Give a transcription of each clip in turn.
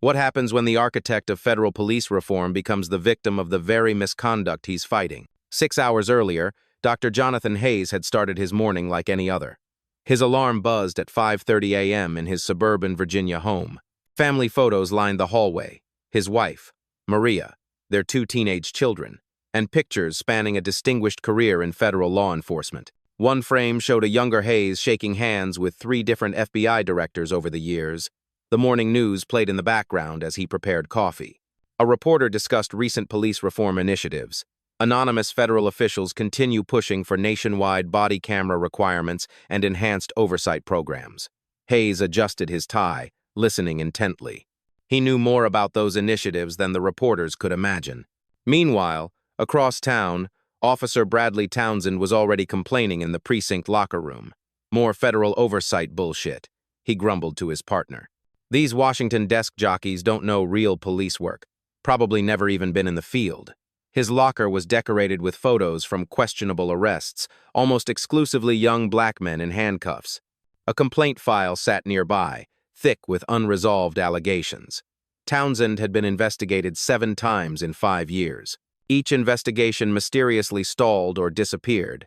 What happens when the architect of federal police reform becomes the victim of the very misconduct he's fighting? 6 hours earlier, Dr. Jonathan Hayes had started his morning like any other. His alarm buzzed at 5:30 a.m. in his suburban Virginia home. Family photos lined the hallway. His wife, Maria, their 2 teenage children, and pictures spanning a distinguished career in federal law enforcement. One frame showed a younger Hayes shaking hands with 3 different FBI directors over the years. The morning news played in the background as he prepared coffee. A reporter discussed recent police reform initiatives. Anonymous federal officials continue pushing for nationwide body camera requirements and enhanced oversight programs. Hayes adjusted his tie, listening intently. He knew more about those initiatives than the reporters could imagine. Meanwhile, across town, Officer Bradley Townsend was already complaining in the precinct locker room. More federal oversight bullshit, he grumbled to his partner. These Washington desk jockeys don't know real police work, probably never even been in the field. His locker was decorated with photos from questionable arrests, almost exclusively young black men in handcuffs. A complaint file sat nearby, thick with unresolved allegations. Townsend had been investigated 7 times in 5 years. Each investigation mysteriously stalled or disappeared.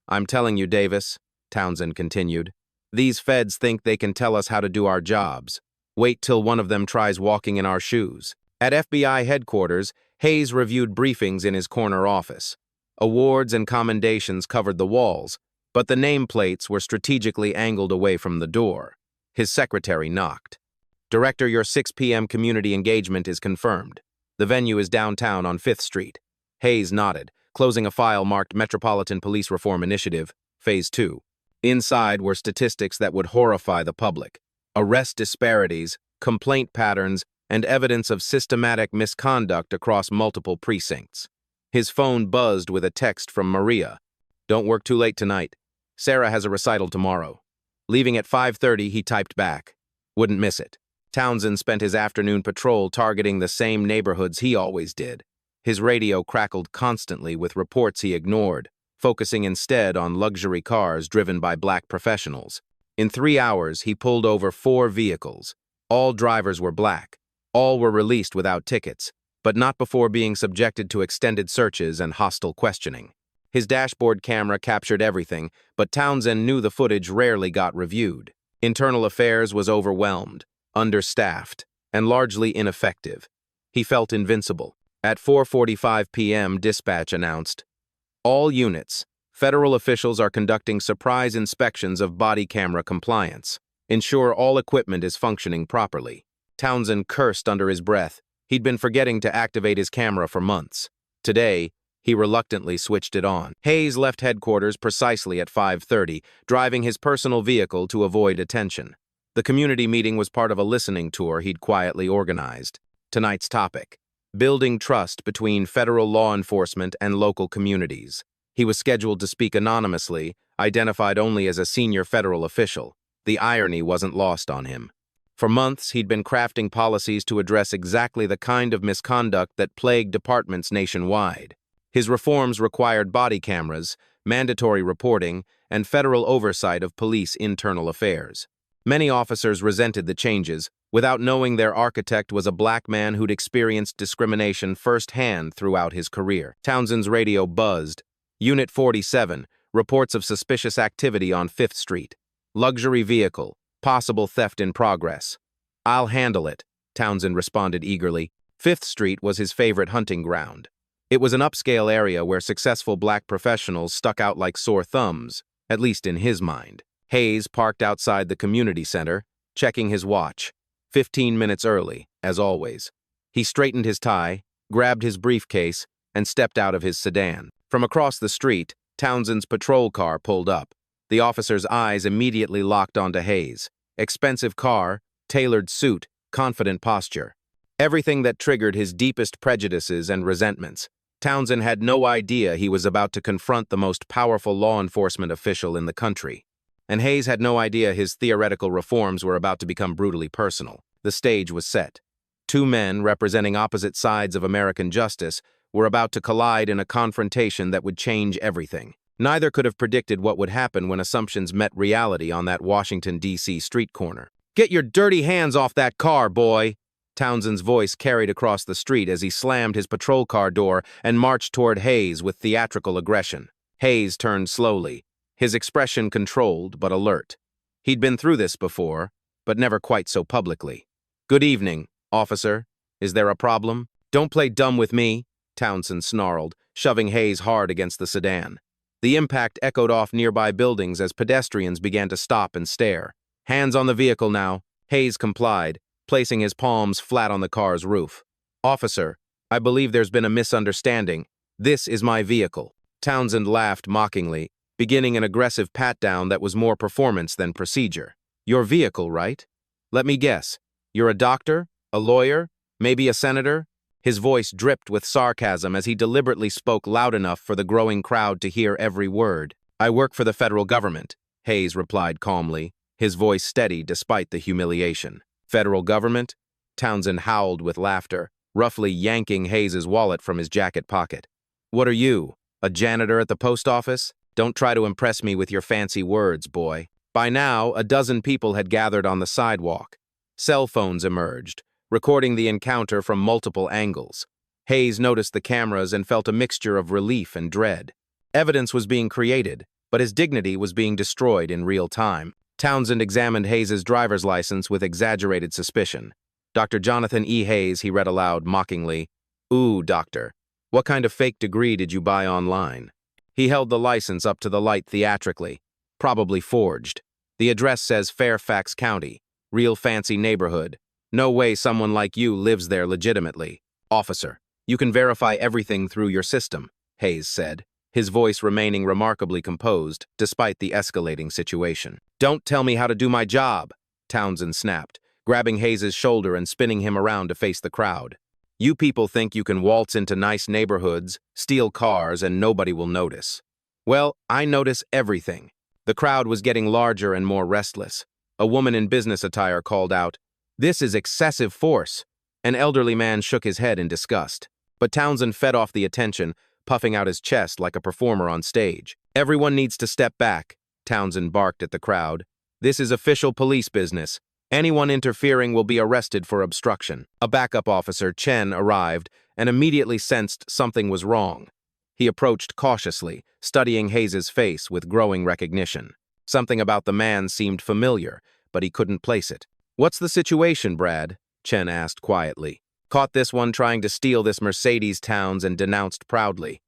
"I'm telling you, Davis," Townsend continued, "these feds think they can tell us how to do our jobs. Wait till one of them tries walking in our shoes." At FBI headquarters, Hayes reviewed briefings in his corner office. Awards and commendations covered the walls, but the nameplates were strategically angled away from the door. His secretary knocked. "Director, your 6 p.m. community engagement is confirmed. The venue is downtown on 5th Street. Hayes nodded, closing a file marked Metropolitan Police Reform Initiative, Phase 2. Inside were statistics that would horrify the public. Arrest disparities, complaint patterns, and evidence of systematic misconduct across multiple precincts. His phone buzzed with a text from Maria. "Don't work too late tonight. Sarah has a recital tomorrow." Leaving at 5:30, he typed back, "Wouldn't miss it." Townsend spent his afternoon patrol targeting the same neighborhoods he always did. His radio crackled constantly with reports he ignored, focusing instead on luxury cars driven by black professionals. In 3 hours, he pulled over 4 vehicles. All drivers were black. All were released without tickets, but not before being subjected to extended searches and hostile questioning. His dashboard camera captured everything, but Townsend knew the footage rarely got reviewed. Internal Affairs was overwhelmed, understaffed, and largely ineffective. He felt invincible. At 4:45 p.m., dispatch announced, "All units, federal officials are conducting surprise inspections of body camera compliance. Ensure all equipment is functioning properly." Townsend cursed under his breath. He'd been forgetting to activate his camera for months. Today, he reluctantly switched it on. Hayes left headquarters precisely at 5:30, driving his personal vehicle to avoid attention. The community meeting was part of a listening tour he'd quietly organized. Tonight's topic: building trust between federal law enforcement and local communities. He was scheduled to speak anonymously, identified only as a senior federal official. The irony wasn't lost on him. For months, he'd been crafting policies to address exactly the kind of misconduct that plagued departments nationwide. His reforms required body cameras, mandatory reporting, and federal oversight of police internal affairs. Many officers resented the changes, without knowing their architect was a black man who'd experienced discrimination firsthand throughout his career. Townsend's radio buzzed. "Unit 47, reports of suspicious activity on 5th Street. Luxury vehicle. Possible theft in progress." "I'll handle it," Townsend responded eagerly. 5th Street was his favorite hunting ground. It was an upscale area where successful black professionals stuck out like sore thumbs, at least in his mind. Hayes parked outside the community center, checking his watch. 15 minutes early, as always. He straightened his tie, grabbed his briefcase, and stepped out of his sedan. From across the street, Townsend's patrol car pulled up. The officer's eyes immediately locked onto Hayes. Expensive car, tailored suit, confident posture. Everything that triggered his deepest prejudices and resentments. Townsend had no idea he was about to confront the most powerful law enforcement official in the country. And Hayes had no idea his theoretical reforms were about to become brutally personal. The stage was set. 2 men representing opposite sides of American justice were about to collide in a confrontation that would change everything. Neither could have predicted what would happen when assumptions met reality on that Washington, D.C. street corner. "Get your dirty hands off that car, boy!" Townsend's voice carried across the street as he slammed his patrol car door and marched toward Hayes with theatrical aggression. Hayes turned slowly, his expression controlled but alert. He'd been through this before, but never quite so publicly. "Good evening, officer. Is there a problem?" "Don't play dumb with me," Townsend snarled, shoving Hayes hard against the sedan. The impact echoed off nearby buildings as pedestrians began to stop and stare. "Hands on the vehicle now." Hayes complied, placing his palms flat on the car's roof. "Officer, I believe there's been a misunderstanding. This is my vehicle." Townsend laughed mockingly, beginning an aggressive pat-down that was more performance than procedure. "Your vehicle, right? Let me guess. You're a doctor? A lawyer? Maybe a senator?" His voice dripped with sarcasm as he deliberately spoke loud enough for the growing crowd to hear every word. "I work for the federal government," Hayes replied calmly, his voice steady despite the humiliation. "Federal government?" Townsend howled with laughter, roughly yanking Hayes's wallet from his jacket pocket. "What are you, a janitor at the post office? Don't try to impress me with your fancy words, boy." By now, a dozen people had gathered on the sidewalk. Cell phones emerged, recording the encounter from multiple angles. Hayes noticed the cameras and felt a mixture of relief and dread. Evidence was being created, but his dignity was being destroyed in real time. Townsend examined Hayes's driver's license with exaggerated suspicion. "Dr. Jonathan E. Hayes," he read aloud mockingly. "Ooh, doctor. What kind of fake degree did you buy online?" He held the license up to the light theatrically. "Probably forged. The address says Fairfax County. Real fancy neighborhood. No way someone like you lives there legitimately." "Officer, you can verify everything through your system," Hayes said, his voice remaining remarkably composed despite the escalating situation. "Don't tell me how to do my job," Townsend snapped, grabbing Hayes's shoulder and spinning him around to face the crowd. "You people think you can waltz into nice neighborhoods, steal cars, and nobody will notice. Well, I notice everything." The crowd was getting larger and more restless. A woman in business attire called out, "This is excessive force." An elderly man shook his head in disgust. But Townsend fed off the attention, puffing out his chest like a performer on stage. "Everyone needs to step back," Townsend barked at the crowd. "This is official police business. Anyone interfering will be arrested for obstruction." A backup officer, Chen, arrived and immediately sensed something was wrong. He approached cautiously, studying Hayes's face with growing recognition. Something about the man seemed familiar, but he couldn't place it. "What's the situation, Brad?" Chen asked quietly. "Caught this one trying to steal this Mercedes," Townsend denounced proudly.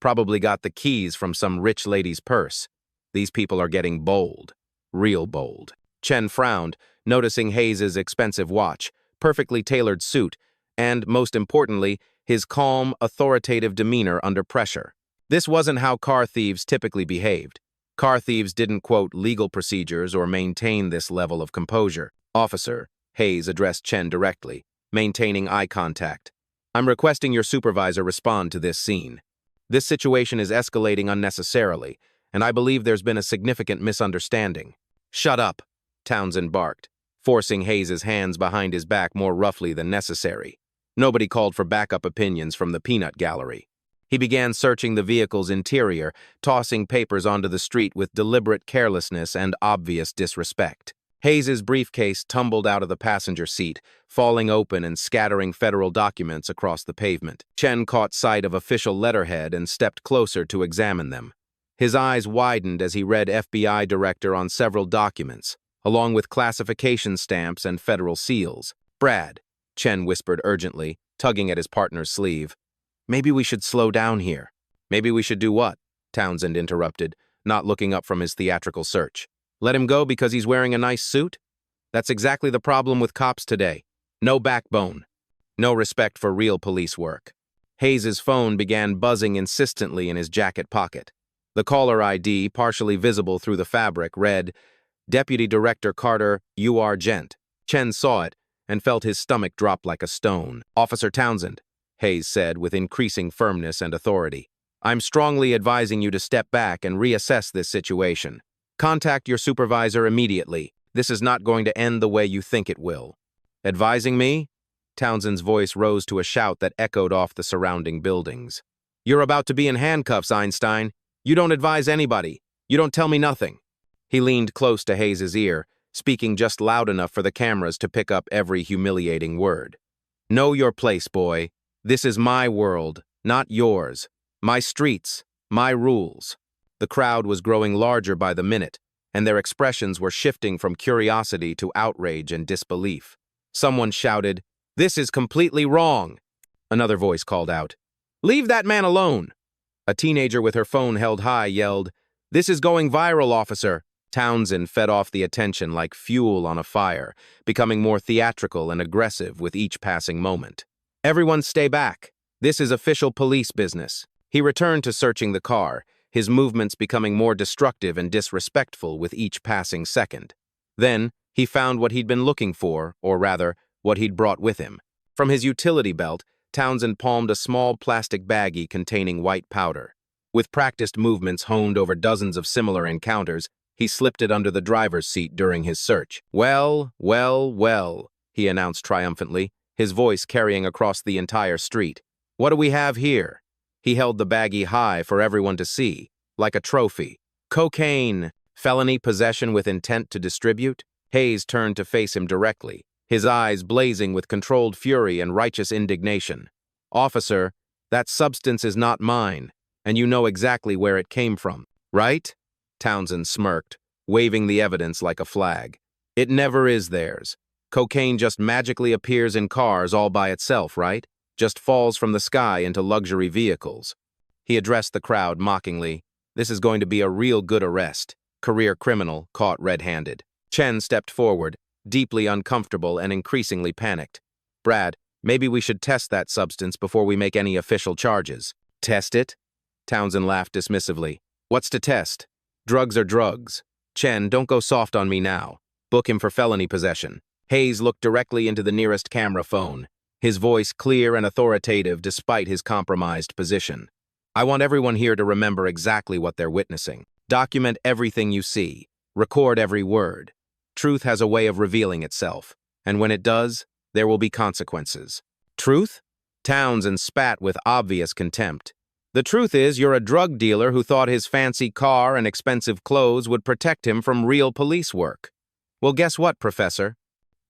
"Probably got the keys from some rich lady's purse. These people are getting bold. Real bold." Chen frowned, noticing Hayes's expensive watch, perfectly tailored suit, and, most importantly, his calm, authoritative demeanor under pressure. This wasn't how car thieves typically behaved. Car thieves didn't quote legal procedures or maintain this level of composure. "Officer," Hayes addressed Chen directly, maintaining eye contact. "I'm requesting your supervisor respond to this scene. This situation is escalating unnecessarily, and I believe there's been a significant misunderstanding." "Shut up," Townsend barked, forcing Hayes's hands behind his back more roughly than necessary. Nobody called for backup opinions from the peanut gallery. He began searching the vehicle's interior, tossing papers onto the street with deliberate carelessness and obvious disrespect. Hayes's briefcase tumbled out of the passenger seat, falling open and scattering federal documents across the pavement. Chen caught sight of official letterhead and stepped closer to examine them. His eyes widened as he read FBI director on several documents, along with classification stamps and federal seals. "Brad," Chen whispered urgently, tugging at his partner's sleeve. "Maybe we should slow down here." "Maybe we should do what?" Townsend interrupted, not looking up from his theatrical search. "Let him go because he's wearing a nice suit? That's exactly the problem with cops today. No backbone. No respect for real police work." Hayes's phone began buzzing insistently in his jacket pocket. The caller ID, partially visible through the fabric, read, "Deputy Director Carter, U.R. Gent." Chen saw it and felt his stomach drop like a stone. "Officer Townsend," Hayes said with increasing firmness and authority, "I'm strongly advising you to step back and reassess this situation. Contact your supervisor immediately. This is not going to end the way you think it will." "Advising me?" Townsend's voice rose to a shout that echoed off the surrounding buildings. "You're about to be in handcuffs, Einstein. You don't advise anybody. You don't tell me nothing." He leaned close to Hayes's ear, speaking just loud enough for the cameras to pick up every humiliating word. Know your place, boy. This is my world, not yours. My streets, my rules. The crowd was growing larger by the minute, and their expressions were shifting from curiosity to outrage and disbelief. Someone shouted, "This is completely wrong." Another voice called out, "Leave that man alone." A teenager with her phone held high yelled, "This is going viral, officer." Townsend fed off the attention like fuel on a fire, becoming more theatrical and aggressive with each passing moment. "Everyone stay back. This is official police business." He returned to searching the car, his movements becoming more destructive and disrespectful with each passing second. Then, he found what he'd been looking for, or rather, what he'd brought with him. From his utility belt, Townsend palmed a small plastic baggie containing white powder. With practiced movements honed over dozens of similar encounters, he slipped it under the driver's seat during his search. "Well, well, well," he announced triumphantly, his voice carrying across the entire street. "What do we have here?" He held the baggie high for everyone to see, like a trophy. "Cocaine! Felony possession with intent to distribute?" Hayes turned to face him directly, his eyes blazing with controlled fury and righteous indignation. "Officer, that substance is not mine, and you know exactly where it came from, right?" Townsend smirked, waving the evidence like a flag. "It never is theirs. Cocaine just magically appears in cars all by itself, right? Just falls from the sky into luxury vehicles." He addressed the crowd mockingly. "This is going to be a real good arrest. Career criminal caught red-handed." Chen stepped forward, deeply uncomfortable and increasingly panicked. "Brad, maybe we should test that substance before we make any official charges." "Test it?" Townsend laughed dismissively. "What's to test? Drugs are drugs. Chen, don't go soft on me now. Book him for felony possession." Hayes looked directly into the nearest camera phone, his voice clear and authoritative despite his compromised position. "I want everyone here to remember exactly what they're witnessing. Document everything you see. Record every word. Truth has a way of revealing itself, and when it does, there will be consequences." "Truth?" Townsend spat with obvious contempt. "The truth is you're a drug dealer who thought his fancy car and expensive clothes would protect him from real police work. Well, guess what, Professor?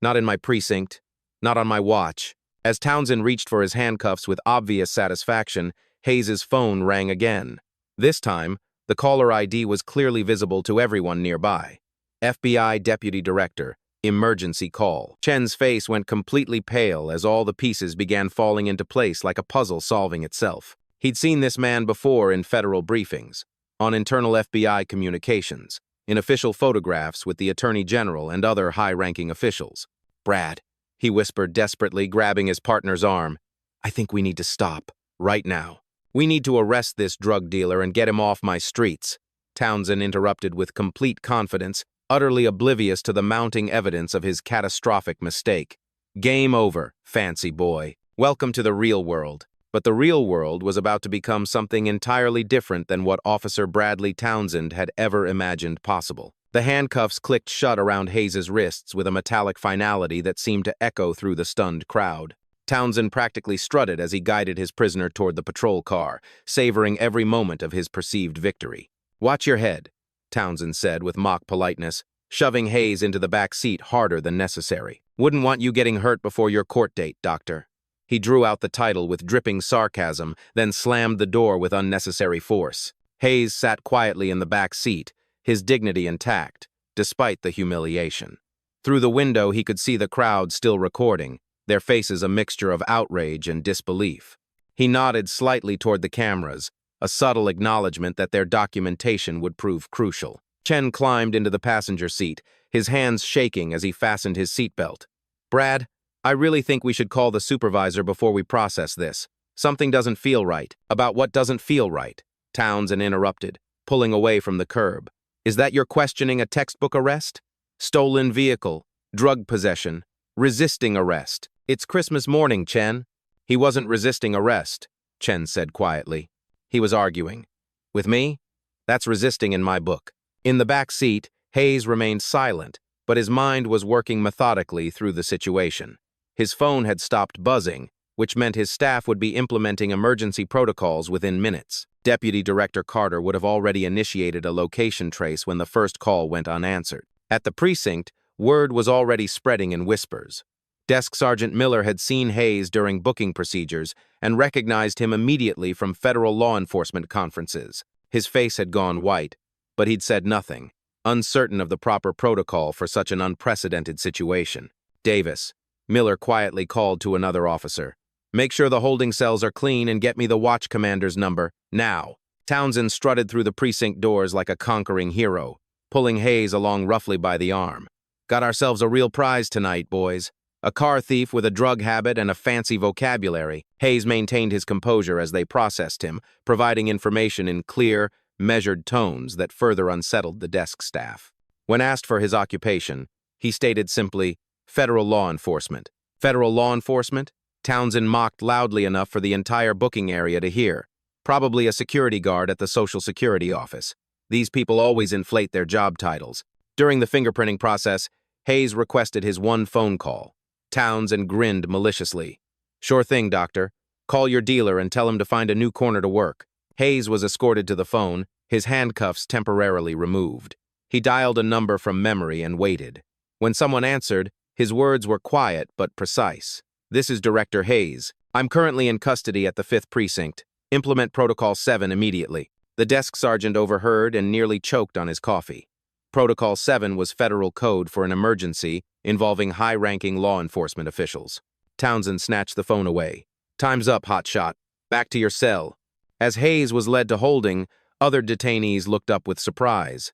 Not in my precinct. Not on my watch." As Townsend reached for his handcuffs with obvious satisfaction, Hayes's phone rang again. This time, the caller ID was clearly visible to everyone nearby. FBI Deputy Director, emergency call. Chen's face went completely pale as all the pieces began falling into place like a puzzle solving itself. He'd seen this man before in federal briefings, on internal FBI communications, in official photographs with the Attorney General and other high-ranking officials. "Brad," he whispered desperately, grabbing his partner's arm, "I think we need to stop, right now. We need to arrest this drug dealer and get him off my streets." Townsend interrupted with complete confidence, utterly oblivious to the mounting evidence of his catastrophic mistake. "Game over, fancy boy. Welcome to the real world." But the real world was about to become something entirely different than what Officer Bradley Townsend had ever imagined possible. The handcuffs clicked shut around Hayes's wrists with a metallic finality that seemed to echo through the stunned crowd. Townsend practically strutted as he guided his prisoner toward the patrol car, savoring every moment of his perceived victory. "Watch your head," Townsend said with mock politeness, shoving Hayes into the back seat harder than necessary. "Wouldn't want you getting hurt before your court date, Doctor." He drew out the title with dripping sarcasm, then slammed the door with unnecessary force. Hayes sat quietly in the back seat, his dignity intact, despite the humiliation. Through the window, he could see the crowd still recording, their faces a mixture of outrage and disbelief. He nodded slightly toward the cameras, a subtle acknowledgement that their documentation would prove crucial. Chen climbed into the passenger seat, his hands shaking as he fastened his seatbelt. "Brad, I really think we should call the supervisor before we process this. Something doesn't feel right." "About what doesn't feel right?" Townsend interrupted, pulling away from the curb. "Is that you're questioning a textbook arrest? Stolen vehicle, drug possession, resisting arrest. It's Christmas morning, Chen." "He wasn't resisting arrest," Chen said quietly. "He was arguing. With me? That's resisting in my book." In the back seat, Hayes remained silent, but his mind was working methodically through the situation. His phone had stopped buzzing, which meant his staff would be implementing emergency protocols within minutes. Deputy Director Carter would have already initiated a location trace when the first call went unanswered. At the precinct, word was already spreading in whispers. Desk Sergeant Miller had seen Hayes during booking procedures and recognized him immediately from federal law enforcement conferences. His face had gone white, but he'd said nothing, uncertain of the proper protocol for such an unprecedented situation. Davis, Miller quietly called to another officer. "Make sure the holding cells are clean and get me the watch commander's number, now." Townsend strutted through the precinct doors like a conquering hero, pulling Hayes along roughly by the arm. "Got ourselves a real prize tonight, boys. A car thief with a drug habit and a fancy vocabulary." Hayes maintained his composure as they processed him, providing information in clear, measured tones that further unsettled the desk staff. When asked for his occupation, he stated simply, "Federal law enforcement." "Federal law enforcement?" Townsend mocked loudly enough for the entire booking area to hear. "Probably a security guard at the Social Security office. These people always inflate their job titles." During the fingerprinting process, Hayes requested his one phone call. Townsend grinned maliciously. "Sure thing, doctor. Call your dealer and tell him to find a new corner to work." Hayes was escorted to the phone, his handcuffs temporarily removed. He dialed a number from memory and waited. When someone answered, his words were quiet but precise. "This is Director Hayes. I'm currently in custody at the 5th Precinct. Implement Protocol 7 immediately." The desk sergeant overheard and nearly choked on his coffee. Protocol 7 was federal code for an emergency involving high-ranking law enforcement officials. Townsend snatched the phone away. "Time's up, hotshot. Back to your cell." As Hayes was led to holding, other detainees looked up with surprise.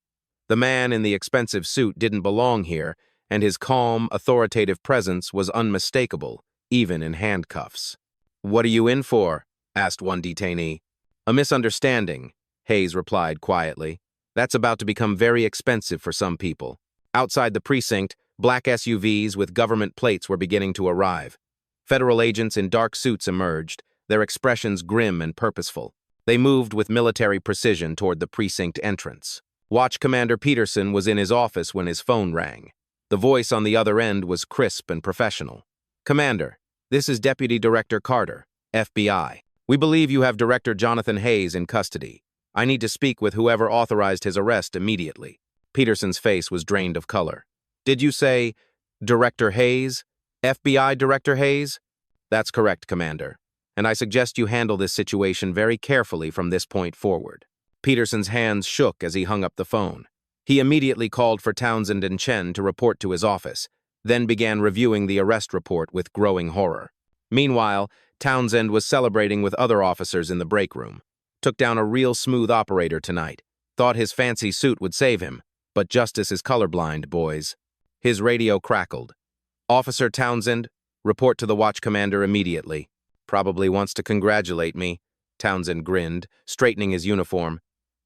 The man in the expensive suit didn't belong here, and his calm, authoritative presence was unmistakable, even in handcuffs. "What are you in for?" asked one detainee. "A misunderstanding," Hayes replied quietly. "That's about to become very expensive for some people." Outside the precinct, black SUVs with government plates were beginning to arrive. Federal agents in dark suits emerged, their expressions grim and purposeful. They moved with military precision toward the precinct entrance. Watch Commander Peterson was in his office when his phone rang. The voice on the other end was crisp and professional. "Commander, this is Deputy Director Carter, FBI. We believe you have Director Jonathan Hayes in custody. I need to speak with whoever authorized his arrest immediately." Peterson's face was drained of color. "Did you say Director Hayes? FBI Director Hayes?" "That's correct, Commander. And I suggest you handle this situation very carefully from this point forward." Peterson's hands shook as he hung up the phone. He immediately called for Townsend and Chen to report to his office, then began reviewing the arrest report with growing horror. Meanwhile, Townsend was celebrating with other officers in the break room. Took down a real smooth operator tonight. Thought his fancy suit would save him, but justice is colorblind, boys. His radio crackled. "Officer Townsend, report to the watch commander immediately." "Probably wants to congratulate me," Townsend grinned, straightening his uniform.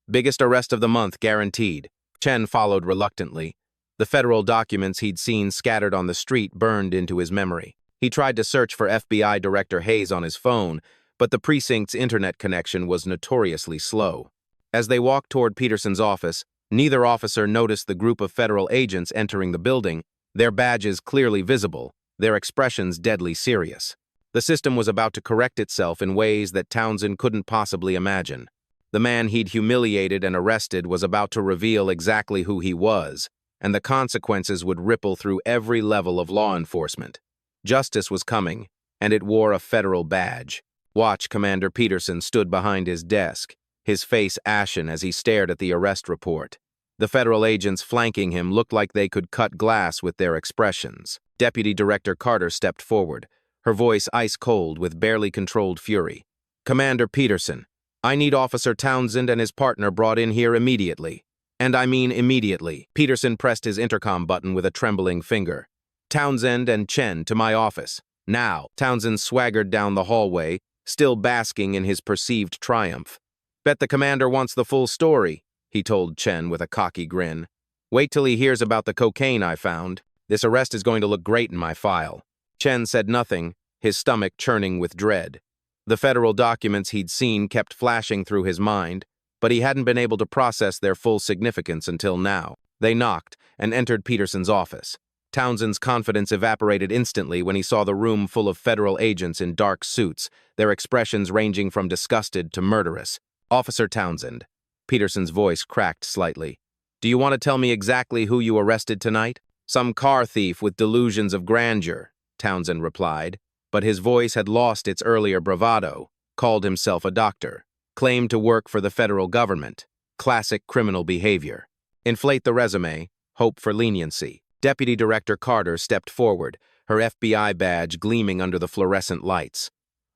"Biggest arrest of the month, guaranteed." Chen followed reluctantly. The federal documents he'd seen scattered on the street burned into his memory. He tried to search for FBI Director Hayes on his phone, but the precinct's internet connection was notoriously slow. As they walked toward Peterson's office, neither officer noticed the group of federal agents entering the building, their badges clearly visible, their expressions deadly serious. The system was about to correct itself in ways that Townsend couldn't possibly imagine. The man he'd humiliated and arrested was about to reveal exactly who he was, and the consequences would ripple through every level of law enforcement. Justice was coming, and it wore a federal badge. Watch Commander Peterson stood behind his desk, his face ashen as he stared at the arrest report. The federal agents flanking him looked like they could cut glass with their expressions. Deputy Director Carter stepped forward, her voice ice-cold with barely controlled fury. "Commander Peterson, I need Officer Townsend and his partner brought in here immediately. And I mean immediately." Peterson pressed his intercom button with a trembling finger. "Townsend and Chen to my office. Now." Townsend swaggered down the hallway, still basking in his perceived triumph. "Bet the commander wants the full story," he told Chen with a cocky grin. "Wait till he hears about the cocaine I found. This arrest is going to look great in my file." Chen said nothing, his stomach churning with dread. The federal documents he'd seen kept flashing through his mind, but he hadn't been able to process their full significance until now. They knocked and entered Peterson's office. Townsend's confidence evaporated instantly when he saw the room full of federal agents in dark suits, their expressions ranging from disgusted to murderous. "Officer Townsend," Peterson's voice cracked slightly. "Do you want to tell me exactly who you arrested tonight?" "Some car thief with delusions of grandeur," Townsend replied, but his voice had lost its earlier bravado, called himself a doctor, claimed to work for the federal government. Classic criminal behavior. Inflate the resume, hope for leniency. Deputy Director Carter stepped forward, her FBI badge gleaming under the fluorescent lights.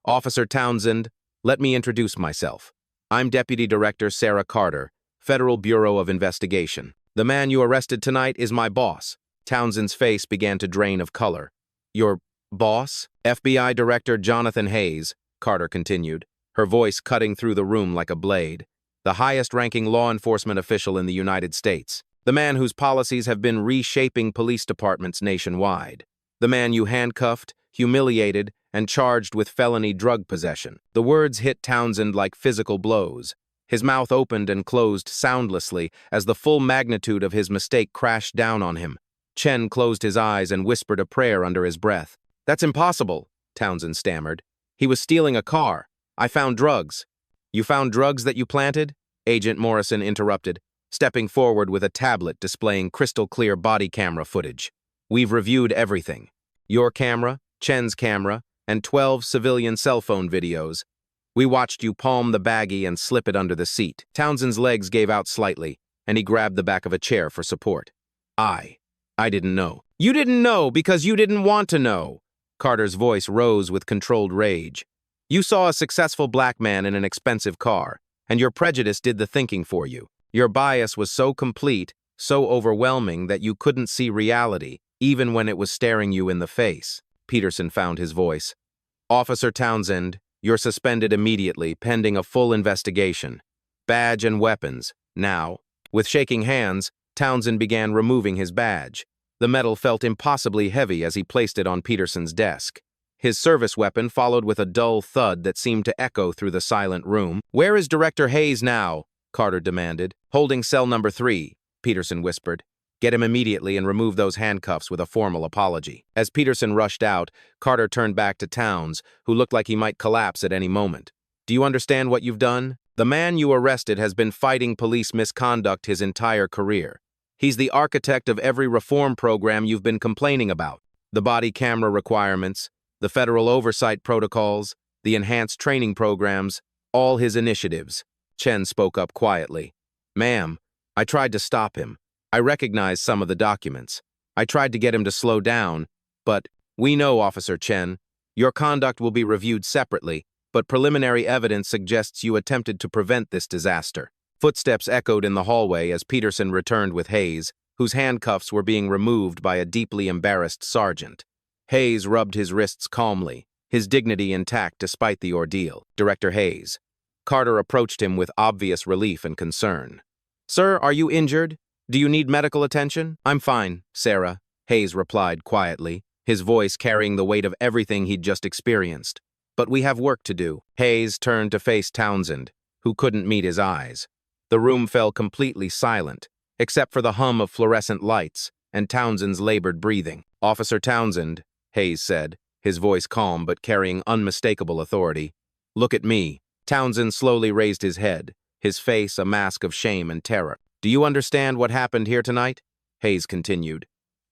Officer Townsend, let me introduce myself. I'm Deputy Director Sarah Carter, Federal Bureau of Investigation. The man you arrested tonight is my boss. Townsend's face began to drain of color. Your boss? FBI Director Jonathan Hayes, Carter continued, her voice cutting through the room like a blade. The highest-ranking law enforcement official in the United States. The man whose policies have been reshaping police departments nationwide. The man you handcuffed, humiliated, and charged with felony drug possession. The words hit Townsend like physical blows. His mouth opened and closed soundlessly as the full magnitude of his mistake crashed down on him. Chen closed his eyes and whispered a prayer under his breath. That's impossible, Townsend stammered. He was stealing a car. I found drugs. You found drugs that you planted? Agent Morrison interrupted, stepping forward with a tablet displaying crystal-clear body camera footage. We've reviewed everything. Your camera, Chen's camera, and 12 civilian cell phone videos. We watched you palm the baggie and slip it under the seat. Townsend's legs gave out slightly, and he grabbed the back of a chair for support. I didn't know. You didn't know because you didn't want to know. Carter's voice rose with controlled rage. You saw a successful black man in an expensive car, and your prejudice did the thinking for you. Your bias was so complete, so overwhelming that you couldn't see reality, even when it was staring you in the face. Peterson found his voice. Officer Townsend, you're suspended immediately, pending a full investigation. Badge and weapons, now. With shaking hands, Townsend began removing his badge. The metal felt impossibly heavy as he placed it on Peterson's desk. His service weapon followed with a dull thud that seemed to echo through the silent room. Where is Director Hayes now? Carter demanded. Holding cell number 3, Peterson whispered. Get him immediately and remove those handcuffs with a formal apology. As Peterson rushed out, Carter turned back to Towns, who looked like he might collapse at any moment. Do you understand what you've done? The man you arrested has been fighting police misconduct his entire career. He's the architect of every reform program you've been complaining about. The body camera requirements, the federal oversight protocols, the enhanced training programs, all his initiatives. Chen spoke up quietly. Ma'am, I tried to stop him. I recognized some of the documents. I tried to get him to slow down, but we know, Officer Chen, your conduct will be reviewed separately, but preliminary evidence suggests you attempted to prevent this disaster. Footsteps echoed in the hallway as Peterson returned with Hayes, whose handcuffs were being removed by a deeply embarrassed sergeant. Hayes rubbed his wrists calmly, his dignity intact despite the ordeal. Director Hayes. Carter approached him with obvious relief and concern. Sir, are you injured? Do you need medical attention? I'm fine, Sarah, Hayes replied quietly, his voice carrying the weight of everything he'd just experienced. But we have work to do. Hayes turned to face Townsend, who couldn't meet his eyes. The room fell completely silent, except for the hum of fluorescent lights and Townsend's labored breathing. Officer Townsend, Hayes said, his voice calm but carrying unmistakable authority. Look at me. Townsend slowly raised his head, his face a mask of shame and terror. Do you understand what happened here tonight? Hayes continued.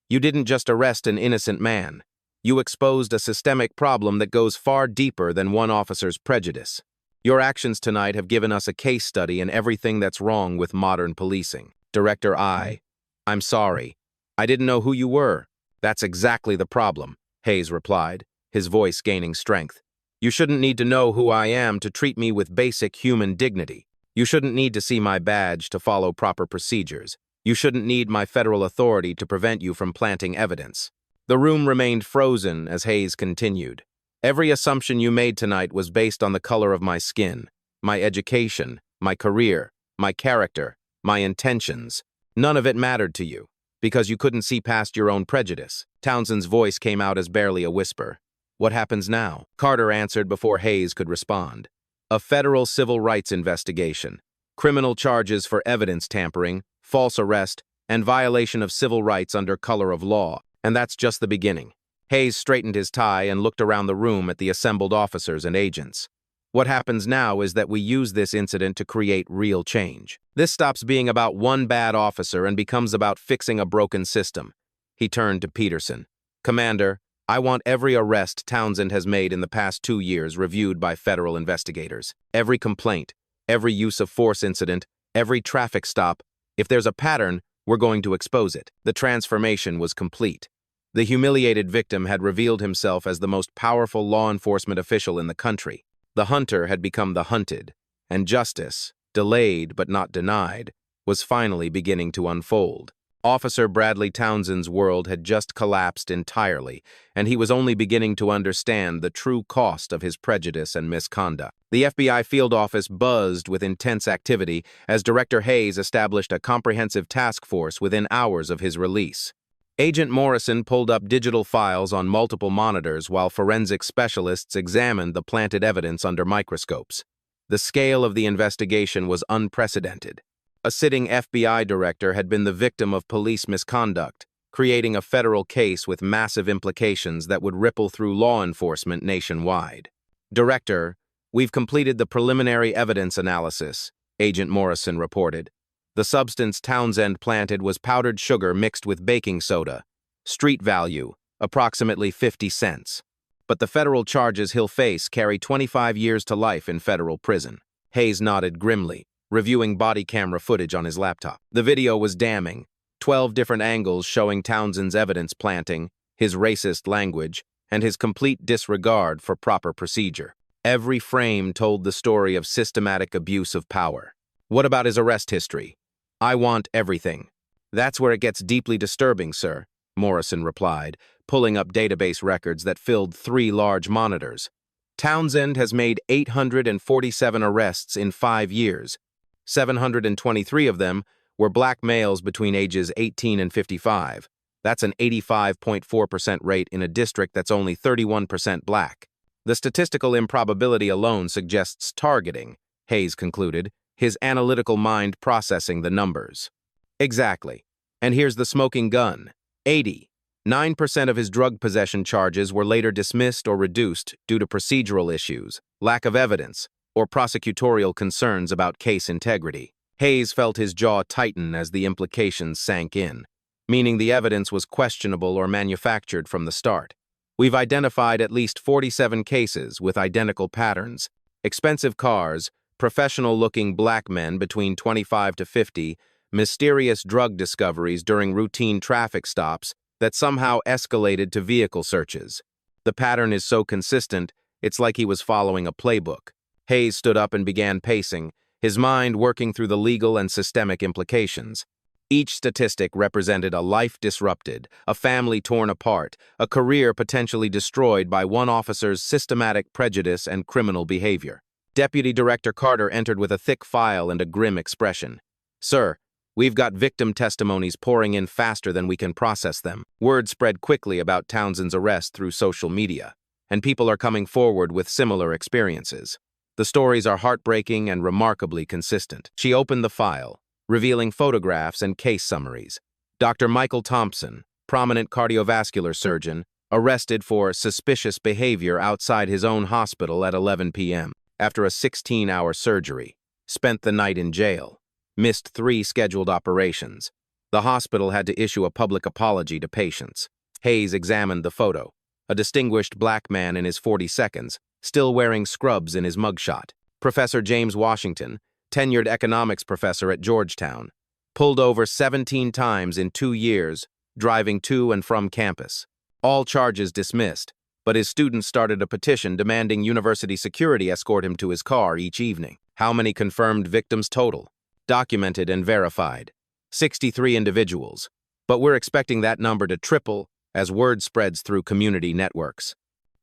You didn't just arrest an innocent man. You exposed a systemic problem that goes far deeper than one officer's prejudice. Your actions tonight have given us a case study in everything that's wrong with modern policing. Director I'm sorry. I didn't know who you were. That's exactly the problem, Hayes replied, his voice gaining strength. You shouldn't need to know who I am to treat me with basic human dignity. You shouldn't need to see my badge to follow proper procedures. You shouldn't need my federal authority to prevent you from planting evidence. The room remained frozen as Hayes continued. Every assumption you made tonight was based on the color of my skin, my education, my career, my character, my intentions. None of it mattered to you, because you couldn't see past your own prejudice. Townsend's voice came out as barely a whisper. What happens now? Carter answered before Hayes could respond. A federal civil rights investigation. Criminal charges for evidence tampering, false arrest, and violation of civil rights under color of law. And that's just the beginning. Hayes straightened his tie and looked around the room at the assembled officers and agents. What happens now is that we use this incident to create real change. This stops being about one bad officer and becomes about fixing a broken system. He turned to Peterson. Commander, I want every arrest Townsend has made in the past 2 years reviewed by federal investigators. Every complaint, every use of force incident, every traffic stop. If there's a pattern, we're going to expose it. The transformation was complete. The humiliated victim had revealed himself as the most powerful law enforcement official in the country. The hunter had become the hunted, and justice, delayed but not denied, was finally beginning to unfold. Officer Bradley Townsend's world had just collapsed entirely, and he was only beginning to understand the true cost of his prejudice and misconduct. The FBI field office buzzed with intense activity as Director Hayes established a comprehensive task force within hours of his release. Agent Morrison pulled up digital files on multiple monitors while forensic specialists examined the planted evidence under microscopes. The scale of the investigation was unprecedented. A sitting FBI director had been the victim of police misconduct, creating a federal case with massive implications that would ripple through law enforcement nationwide. Director, we've completed the preliminary evidence analysis, Agent Morrison reported. The substance Townsend planted was powdered sugar mixed with baking soda. Street value, approximately 50 cents. But the federal charges he'll face carry 25 years to life in federal prison. Hayes nodded grimly, reviewing body camera footage on his laptop. The video was damning, 12 different angles showing Townsend's evidence planting, his racist language, and his complete disregard for proper procedure. Every frame told the story of systematic abuse of power. What about his arrest history? I want everything. That's where it gets deeply disturbing, sir, Morrison replied, pulling up database records that filled 3 large monitors. Townsend has made 847 arrests in 5 years. 723 of them were black males between ages 18 and 55. That's an 85.4% rate in a district that's only 31% black. The statistical improbability alone suggests targeting, Hayes concluded, his analytical mind processing the numbers. Exactly. And here's the smoking gun. 89% of his drug possession charges were later dismissed or reduced due to procedural issues, lack of evidence, or prosecutorial concerns about case integrity. Hayes felt his jaw tighten as the implications sank in, meaning the evidence was questionable or manufactured from the start. We've identified at least 47 cases with identical patterns: expensive cars, professional-looking black men between 25 to 50, mysterious drug discoveries during routine traffic stops that somehow escalated to vehicle searches. The pattern is so consistent, it's like he was following a playbook. Hayes stood up and began pacing, his mind working through the legal and systemic implications. Each statistic represented a life disrupted, a family torn apart, a career potentially destroyed by one officer's systematic prejudice and criminal behavior. Deputy Director Carter entered with a thick file and a grim expression. Sir, we've got victim testimonies pouring in faster than we can process them. Word spread quickly about Townsend's arrest through social media, and people are coming forward with similar experiences. The stories are heartbreaking and remarkably consistent. She opened the file, revealing photographs and case summaries. Dr. Michael Thompson, prominent cardiovascular surgeon, arrested for suspicious behavior outside his own hospital at 11 p.m. after a 16-hour surgery. Spent the night in jail. Missed 3 scheduled operations. The hospital had to issue a public apology to patients. Hayes examined the photo. A distinguished black man in his 42nd, still wearing scrubs in his mugshot. Professor James Washington, tenured economics professor at Georgetown, pulled over 17 times in 2 years, driving to and from campus. All charges dismissed, but his students started a petition demanding university security escort him to his car each evening. How many confirmed victims total? Documented and verified. 63 individuals. But we're expecting that number to triple as word spreads through community networks.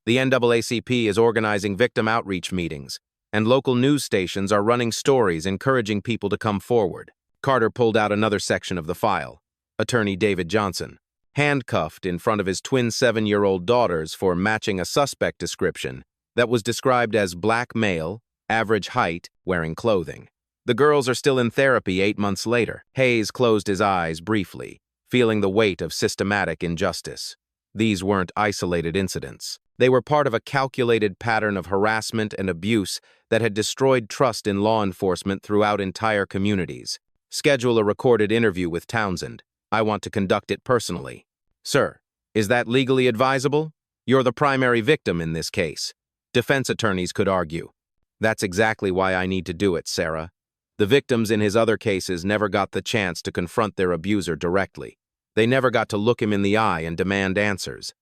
The NAACP is organizing victim outreach meetings, and local news stations are running stories encouraging people to come forward. Carter pulled out another section of the file. Attorney David Johnson, handcuffed in front of his twin 7-year-old daughters for matching a suspect description that was described as black male, average height, wearing clothing. The girls are still in therapy 8 months later. Hayes closed his eyes briefly, feeling the weight of systematic injustice. These weren't isolated incidents. They were part of a calculated pattern of harassment and abuse that had destroyed trust in law enforcement throughout entire communities. Schedule a recorded interview with Townsend. I want to conduct it personally. Sir, is that legally advisable? You're the primary victim in this case. Defense attorneys could argue. That's exactly why I need to do it, Sarah. The victims in his other cases never got the chance to confront their abuser directly. They never got to look him in the eye and demand answers.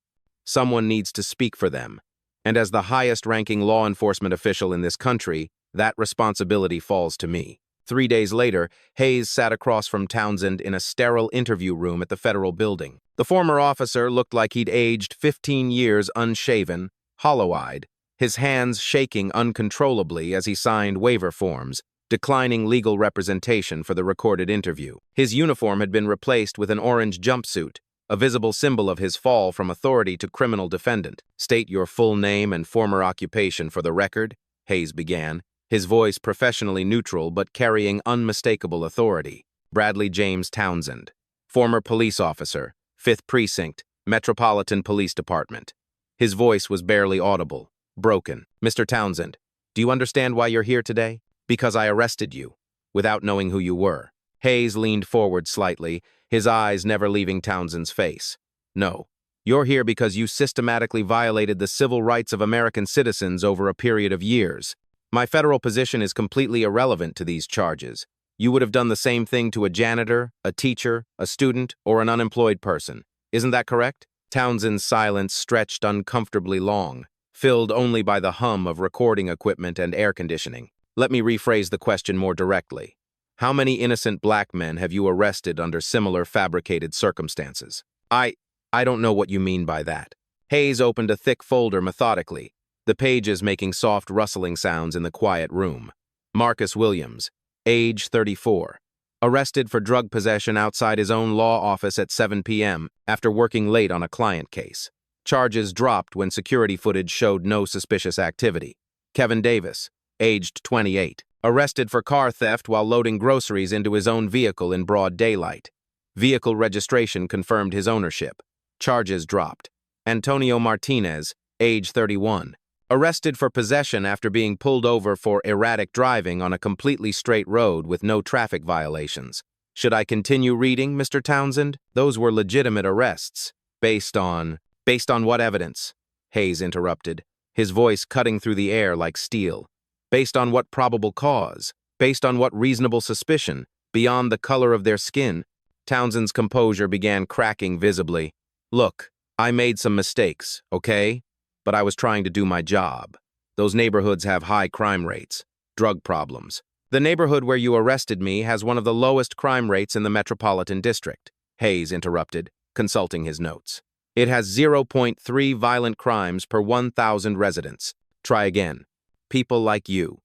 Someone needs to speak for them. And as the highest-ranking law enforcement official in this country, that responsibility falls to me. 3 days later, Hayes sat across from Townsend in a sterile interview room at the federal building. The former officer looked like he'd aged 15 years unshaven, hollow-eyed, his hands shaking uncontrollably as he signed waiver forms, declining legal representation for the recorded interview. His uniform had been replaced with an orange jumpsuit, a visible symbol of his fall from authority to criminal defendant. State your full name and former occupation for the record, Hayes began, his voice professionally neutral but carrying unmistakable authority. Bradley James Townsend, former police officer, 5th Precinct, Metropolitan Police Department. His voice was barely audible, broken. Mr. Townsend, do you understand why you're here today? Because I arrested you, without knowing who you were. Hayes leaned forward slightly, his eyes never leaving Townsend's face. No, you're here because you systematically violated the civil rights of American citizens over a period of years. My federal position is completely irrelevant to these charges. You would have done the same thing to a janitor, a teacher, a student, or an unemployed person. Isn't that correct? Townsend's silence stretched uncomfortably long, filled only by the hum of recording equipment and air conditioning. Let me rephrase the question more directly. How many innocent black men have you arrested under similar fabricated circumstances? I don't know what you mean by that. Hayes opened a thick folder methodically, the pages making soft rustling sounds in the quiet room. Marcus Williams, age 34, arrested for drug possession outside his own law office at 7 p.m. after working late on a client case. Charges dropped when security footage showed no suspicious activity. Kevin Davis, aged 28, arrested for car theft while loading groceries into his own vehicle in broad daylight. Vehicle registration confirmed his ownership. Charges dropped. Antonio Martinez, age 31, arrested for possession after being pulled over for erratic driving on a completely straight road with no traffic violations. Should I continue reading, Mr. Townsend? Those were legitimate arrests. Based on what evidence? Hayes interrupted, his voice cutting through the air like steel. Based on what probable cause? Based on what reasonable suspicion? Beyond the color of their skin? Townsend's composure began cracking visibly. Look, I made some mistakes, okay? But I was trying to do my job. Those neighborhoods have high crime rates, drug problems. The neighborhood where you arrested me has one of the lowest crime rates in the Metropolitan District, Hayes interrupted, consulting his notes. It has 0.3 violent crimes per 1,000 residents. Try again. People like you.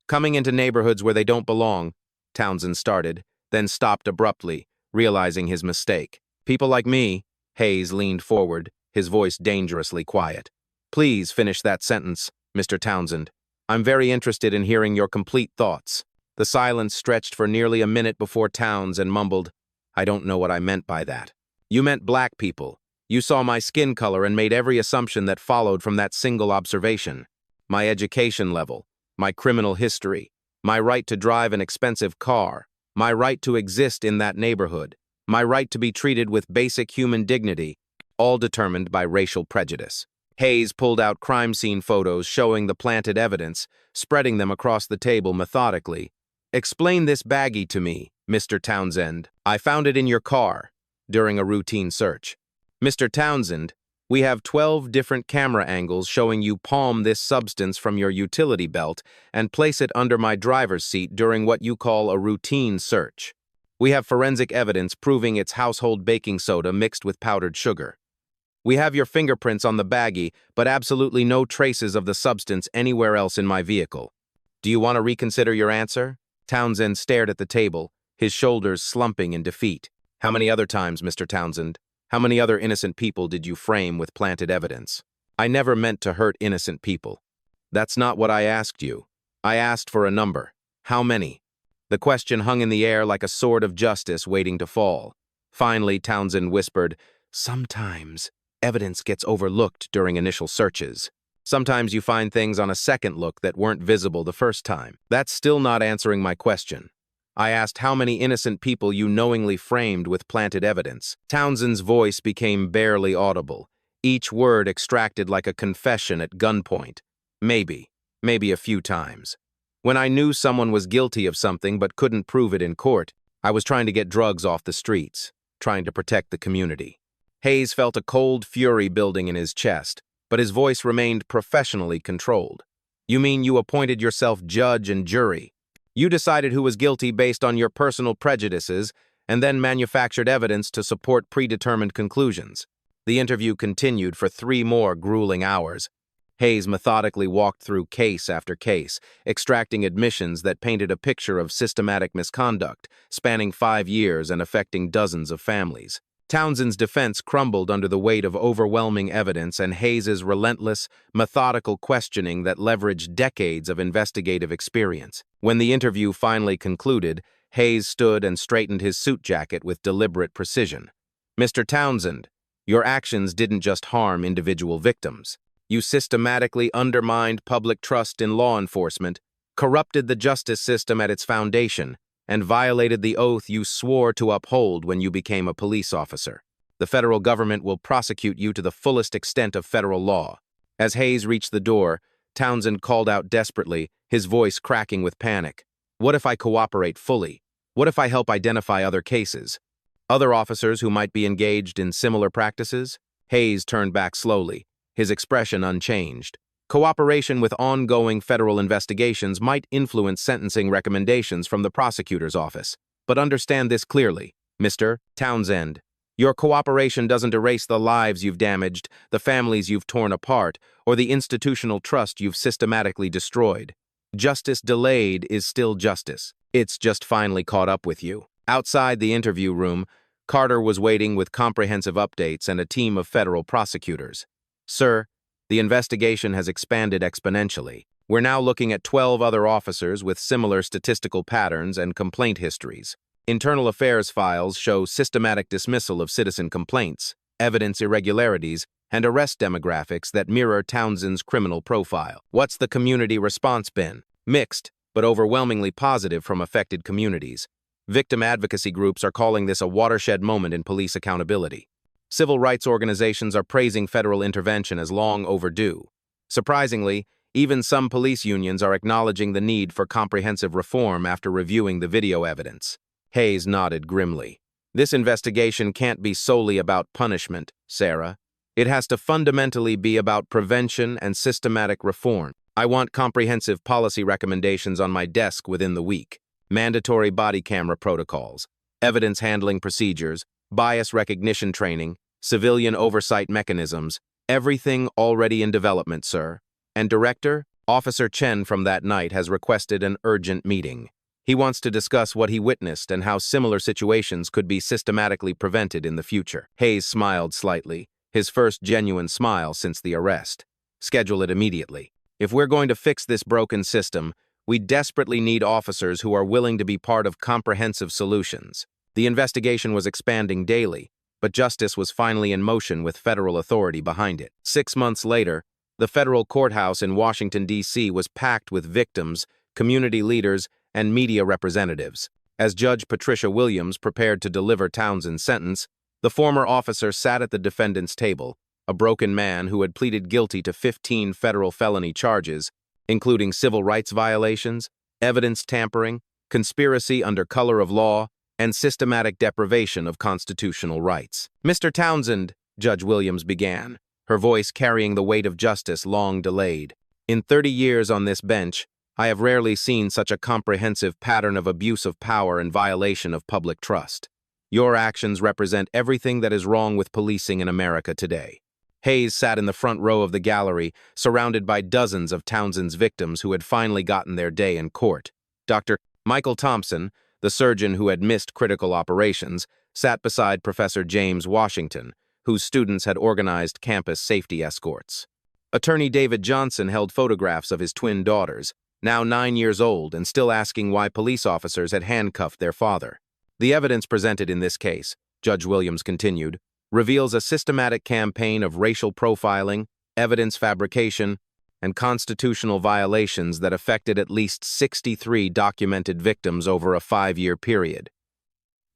Coming into neighborhoods where they don't belong, Townsend started, then stopped abruptly, realizing his mistake. People like me, Hayes leaned forward, his voice dangerously quiet. Please finish that sentence, Mr. Townsend. I'm very interested in hearing your complete thoughts. The silence stretched for nearly a minute before Townsend mumbled, I don't know what I meant by that. You meant black people. You saw my skin color and made every assumption that followed from that single observation. My education level, my criminal history, my right to drive an expensive car, my right to exist in that neighborhood, my right to be treated with basic human dignity, all determined by racial prejudice. Hayes pulled out crime scene photos showing the planted evidence, spreading them across the table methodically. Explain this baggie to me, Mr. Townsend. I found it in your car during a routine search. Mr. Townsend, we have 12 different camera angles showing you palm this substance from your utility belt and place it under my driver's seat during what you call a routine search. We have forensic evidence proving it's household baking soda mixed with powdered sugar. We have your fingerprints on the baggie, but absolutely no traces of the substance anywhere else in my vehicle. Do you want to reconsider your answer? Townsend stared at the table, his shoulders slumping in defeat. How many other times, Mr. Townsend? How many other innocent people did you frame with planted evidence? I never meant to hurt innocent people. That's not what I asked you. I asked for a number. How many? The question hung in the air like a sword of justice waiting to fall. Finally, Townsend whispered, Sometimes evidence gets overlooked during initial searches. Sometimes you find things on a second look that weren't visible the first time. That's still not answering my question. I asked how many innocent people you knowingly framed with planted evidence. Townsend's voice became barely audible, each word extracted like a confession at gunpoint. Maybe a few times. When I knew someone was guilty of something but couldn't prove it in court, I was trying to get drugs off the streets, trying to protect the community. Hayes felt a cold fury building in his chest, but his voice remained professionally controlled. You mean you appointed yourself judge and jury? You decided who was guilty based on your personal prejudices and then manufactured evidence to support predetermined conclusions. The interview continued for 3 more grueling hours. Hayes methodically walked through case after case, extracting admissions that painted a picture of systematic misconduct, spanning 5 years and affecting dozens of families. Townsend's defense crumbled under the weight of overwhelming evidence and Hayes's relentless, methodical questioning that leveraged decades of investigative experience. When the interview finally concluded, Hayes stood and straightened his suit jacket with deliberate precision. "Mr. Townsend, your actions didn't just harm individual victims. You systematically undermined public trust in law enforcement, corrupted the justice system at its foundation, and violated the oath you swore to uphold when you became a police officer. The federal government will prosecute you to the fullest extent of federal law." As Hayes reached the door, Townsend called out desperately, his voice cracking with panic. "What if I cooperate fully? What if I help identify other cases? Other officers who might be engaged in similar practices?" Hayes turned back slowly, his expression unchanged. Cooperation with ongoing federal investigations might influence sentencing recommendations from the prosecutor's office. But understand this clearly, Mr. Townsend. Your cooperation doesn't erase the lives you've damaged, the families you've torn apart, or the institutional trust you've systematically destroyed. Justice delayed is still justice. It's just finally caught up with you. Outside the interview room, Carter was waiting with comprehensive updates and a team of federal prosecutors. "Sir, the investigation has expanded exponentially. We're now looking at 12 other officers with similar statistical patterns and complaint histories. Internal affairs files show systematic dismissal of citizen complaints, evidence irregularities, and arrest demographics that mirror Townsend's criminal profile." "What's the community response been?" "Mixed, but overwhelmingly positive from affected communities. Victim advocacy groups are calling this a watershed moment in police accountability. Civil rights organizations are praising federal intervention as long overdue. Surprisingly, even some police unions are acknowledging the need for comprehensive reform after reviewing the video evidence." Hayes nodded grimly. "This investigation can't be solely about punishment, Sarah. It has to fundamentally be about prevention and systematic reform. I want comprehensive policy recommendations on my desk within the week. Mandatory body camera protocols, evidence handling procedures, bias recognition training, civilian oversight mechanisms, everything already in development, sir. And Director, Officer Chen from that night has requested an urgent meeting. He wants to discuss what he witnessed and how similar situations could be systematically prevented in the future." Hayes smiled slightly, his first genuine smile since the arrest. "Schedule it immediately. If we're going to fix this broken system, we desperately need officers who are willing to be part of comprehensive solutions." The investigation was expanding daily, but justice was finally in motion with federal authority behind it. 6 months later, the federal courthouse in Washington, D.C. was packed with victims, community leaders, and media representatives. As Judge Patricia Williams prepared to deliver Townsend's sentence, the former officer sat at the defendant's table, a broken man who had pleaded guilty to 15 federal felony charges, including civil rights violations, evidence tampering, conspiracy under color of law, and systematic deprivation of constitutional rights. "Mr. Townsend," Judge Williams began, her voice carrying the weight of justice long delayed. "In 30 years on this bench, I have rarely seen such a comprehensive pattern of abuse of power and violation of public trust. Your actions represent everything that is wrong with policing in America today." Hayes sat in the front row of the gallery, surrounded by dozens of Townsend's victims who had finally gotten their day in court. Dr. Michael Thompson, the surgeon who had missed critical operations, sat beside Professor James Washington, whose students had organized campus safety escorts. Attorney David Johnson held photographs of his twin daughters, now 9 years old and still asking why police officers had handcuffed their father. "The evidence presented in this case," Judge Williams continued, "reveals a systematic campaign of racial profiling, evidence fabrication, and constitutional violations that affected at least 63 documented victims over a 5-year period.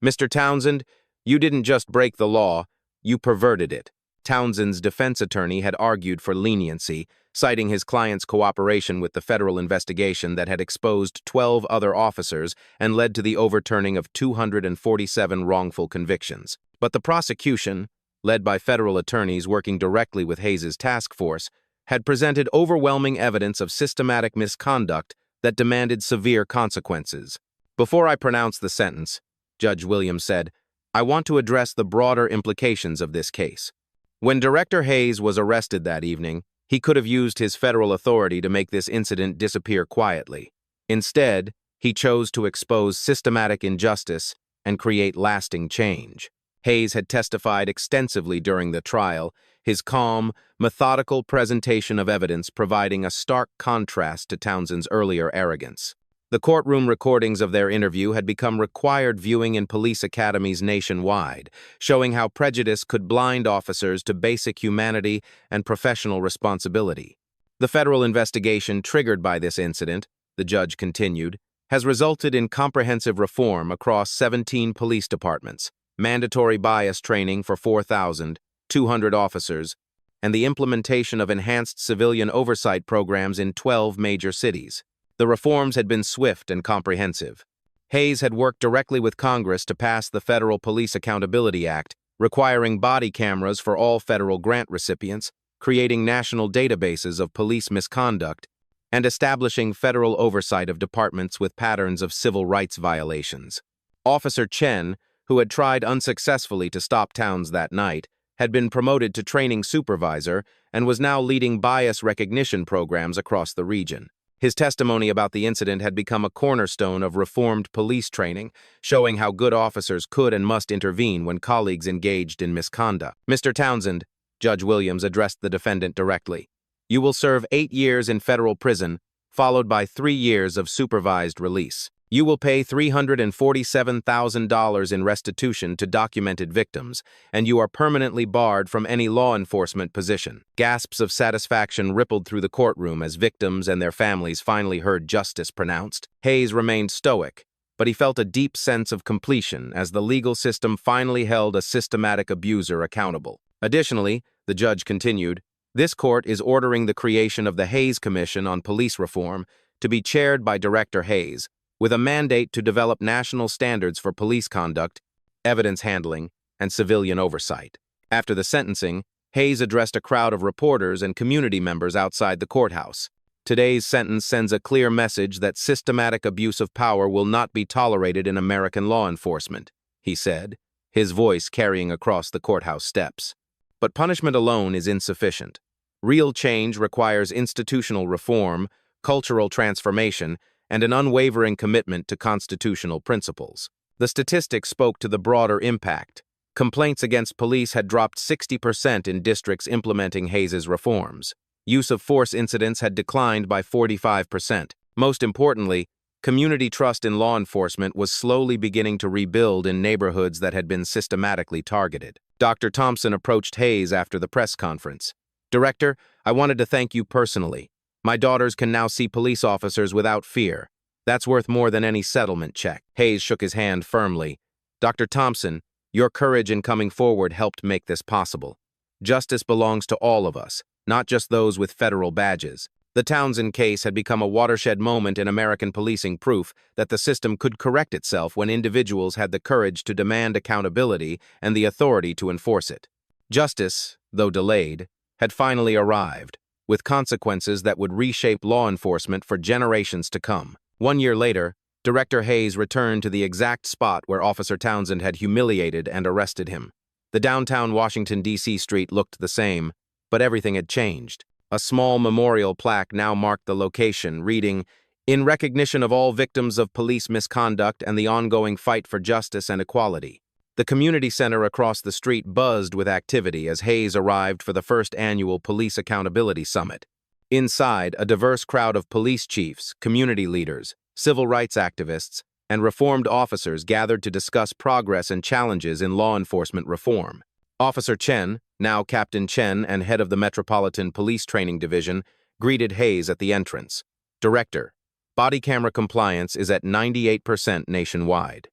Mr. Townsend, you didn't just break the law, you perverted it. Townsend's defense attorney had argued for leniency, citing his client's cooperation with the federal investigation that had exposed 12 other officers and led to the overturning of 247 wrongful convictions. But the prosecution, led by federal attorneys working directly with Hayes's task force, had presented overwhelming evidence of systematic misconduct that demanded severe consequences. "Before I pronounce the sentence," Judge Williams said, "I want to address the broader implications of this case." When Director Hayes was arrested that evening, he could have used his federal authority to make this incident disappear quietly. Instead, he chose to expose systematic injustice and create lasting change. Hayes had testified extensively during the trial, his calm, methodical presentation of evidence providing a stark contrast to Townsend's earlier arrogance. The courtroom recordings of their interview had become required viewing in police academies nationwide, showing how prejudice could blind officers to basic humanity and professional responsibility. "The federal investigation triggered by this incident," the judge continued, "has resulted in comprehensive reform across 17 police departments, mandatory bias training for 4,200 officers, and the implementation of enhanced civilian oversight programs in 12 major cities. The reforms had been swift and comprehensive. Hayes had worked directly with Congress to pass the Federal Police Accountability Act, requiring body cameras for all federal grant recipients, creating national databases of police misconduct, and establishing federal oversight of departments with patterns of civil rights violations. Officer Chen, who had tried unsuccessfully to stop Towns that night, had been promoted to training supervisor and was now leading bias recognition programs across the region. His testimony about the incident had become a cornerstone of reformed police training, showing how good officers could and must intervene when colleagues engaged in misconduct. "Mr. Townsend," Judge Williams addressed the defendant directly, "you will serve 8 years in federal prison, followed by 3 years of supervised release. You will pay $347,000 in restitution to documented victims, and you are permanently barred from any law enforcement position." Gasps of satisfaction rippled through the courtroom as victims and their families finally heard justice pronounced. Hayes remained stoic, but he felt a deep sense of completion as the legal system finally held a systematic abuser accountable. Additionally, the judge continued, "This court is ordering the creation of the Hayes Commission on Police Reform to be chaired by Director Hayes, with a mandate to develop national standards for police conduct, evidence handling, and civilian oversight." After the sentencing, Hayes addressed a crowd of reporters and community members outside the courthouse. "Today's sentence sends a clear message that systematic abuse of power will not be tolerated in American law enforcement," he said, his voice carrying across the courthouse steps. But punishment alone is insufficient. Real change requires institutional reform, cultural transformation, and an unwavering commitment to constitutional principles. The statistics spoke to the broader impact. Complaints against police had dropped 60% in districts implementing Hayes's reforms. Use of force incidents had declined by 45%. Most importantly, community trust in law enforcement was slowly beginning to rebuild in neighborhoods that had been systematically targeted. Dr. Thompson approached Hayes after the press conference. "Director, I wanted to thank you personally. My daughters can now see police officers without fear. That's worth more than any settlement check." Hayes shook his hand firmly. "Dr. Thompson, your courage in coming forward helped make this possible. Justice belongs to all of us, not just those with federal badges." The Townsend case had become a watershed moment in American policing, proof that the system could correct itself when individuals had the courage to demand accountability and the authority to enforce it. Justice, though delayed, had finally arrived, with consequences that would reshape law enforcement for generations to come. 1 year later, Director Hayes returned to the exact spot where Officer Townsend had humiliated and arrested him. The downtown Washington, D.C. street looked the same, but everything had changed. A small memorial plaque now marked the location, reading, "In recognition of all victims of police misconduct and the ongoing fight for justice and equality." The community center across the street buzzed with activity as Hayes arrived for the first annual Police Accountability Summit. Inside, a diverse crowd of police chiefs, community leaders, civil rights activists, and reformed officers gathered to discuss progress and challenges in law enforcement reform. Officer Chen, now Captain Chen and head of the Metropolitan Police Training Division, greeted Hayes at the entrance. "Director, body camera compliance is at 98% nationwide.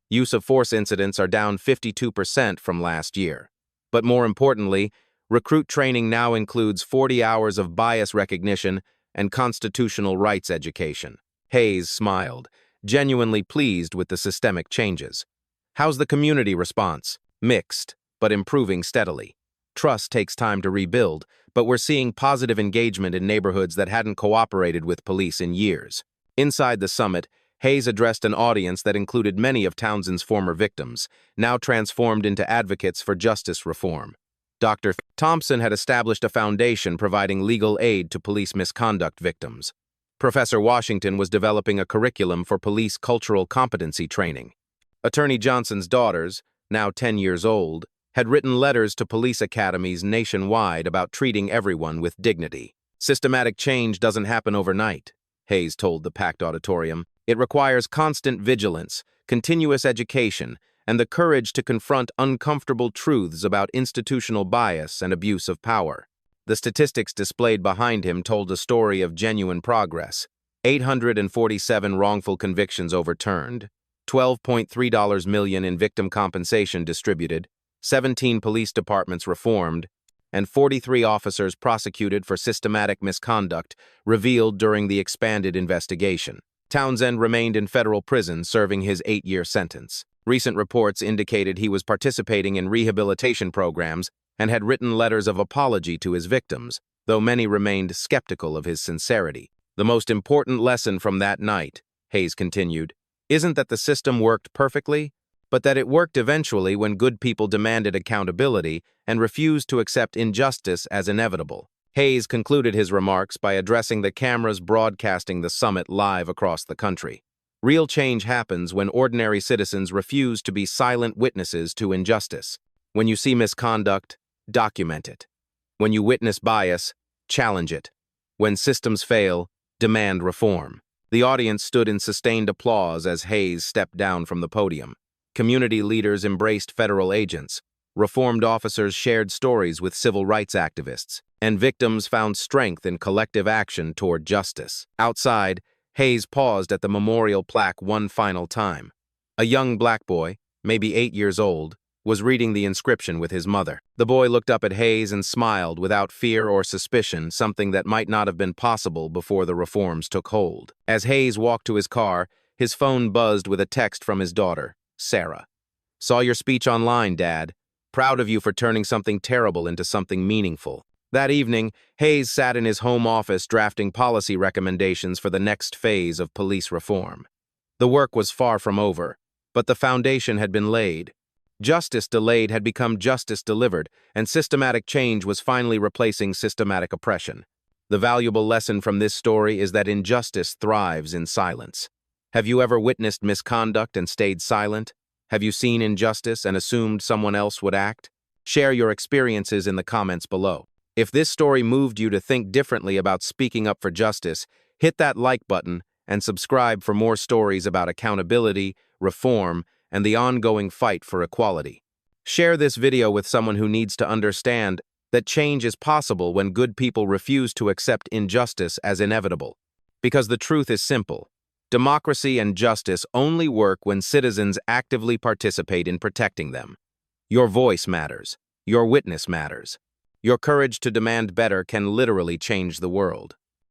Use of force incidents are down 52% from last year. But more importantly, Recruit training now includes 40 hours of bias recognition and constitutional rights education. Hayes smiled, genuinely pleased with the systemic changes. How's the community response? Mixed, but improving steadily. Trust takes time to rebuild, but we're seeing positive engagement in neighborhoods that hadn't cooperated with police in years. Inside the summit, Hayes addressed an audience that included many of Townsend's former victims, now transformed into advocates for justice reform. Dr. Thompson had established a foundation providing legal aid to police misconduct victims. Professor Washington was developing a curriculum for police cultural competency training. Attorney Johnson's daughters, now 10 years old, had written letters to police academies nationwide about treating everyone with dignity. Systematic change doesn't happen overnight, Hayes told the packed auditorium. It requires constant vigilance, continuous education, and the courage to confront uncomfortable truths about institutional bias and abuse of power. The statistics displayed behind him told a story of genuine progress. 847 wrongful convictions overturned, $12.3 million in victim compensation distributed, 17 police departments reformed, and 43 officers prosecuted for systematic misconduct revealed during the expanded investigation. Townsend remained in federal prison serving his 8-year sentence. Recent reports indicated he was participating in rehabilitation programs and had written letters of apology to his victims, though many remained skeptical of his sincerity. The most important lesson from that night, Hayes continued, isn't that the system worked perfectly, but that it worked eventually when good people demanded accountability and refused to accept injustice as inevitable. Hayes concluded his remarks by addressing the cameras broadcasting the summit live across the country. Real change happens when ordinary citizens refuse to be silent witnesses to injustice. When you see misconduct, document it. When you witness bias, challenge it. When systems fail, demand reform. The audience stood in sustained applause as Hayes stepped down from the podium. Community leaders embraced federal agents. Reformed officers shared stories with civil rights activists, and victims found strength in collective action toward justice. Outside, Hayes paused at the memorial plaque one final time. A young black boy, maybe 8 years old, was reading the inscription with his mother. The boy looked up at Hayes and smiled without fear or suspicion, something that might not have been possible before the reforms took hold. As Hayes walked to his car, his phone buzzed with a text from his daughter, Sarah. "Saw your speech online, Dad. Proud of you for turning something terrible into something meaningful." That evening, Hayes sat in his home office drafting policy recommendations for the next phase of police reform. The work was far from over, but the foundation had been laid. Justice delayed had become justice delivered, and systematic change was finally replacing systematic oppression. The valuable lesson from this story is that injustice thrives in silence. Have you ever witnessed misconduct and stayed silent? Have you seen injustice and assumed someone else would act? Share your experiences in the comments below. If this story moved you to think differently about speaking up for justice, hit that like button and subscribe for more stories about accountability, reform, and the ongoing fight for equality. Share this video with someone who needs to understand that change is possible when good people refuse to accept injustice as inevitable. Because the truth is simple. Democracy and justice only work when citizens actively participate in protecting them. Your voice matters. Your witness matters. Your courage to demand better can literally change the world.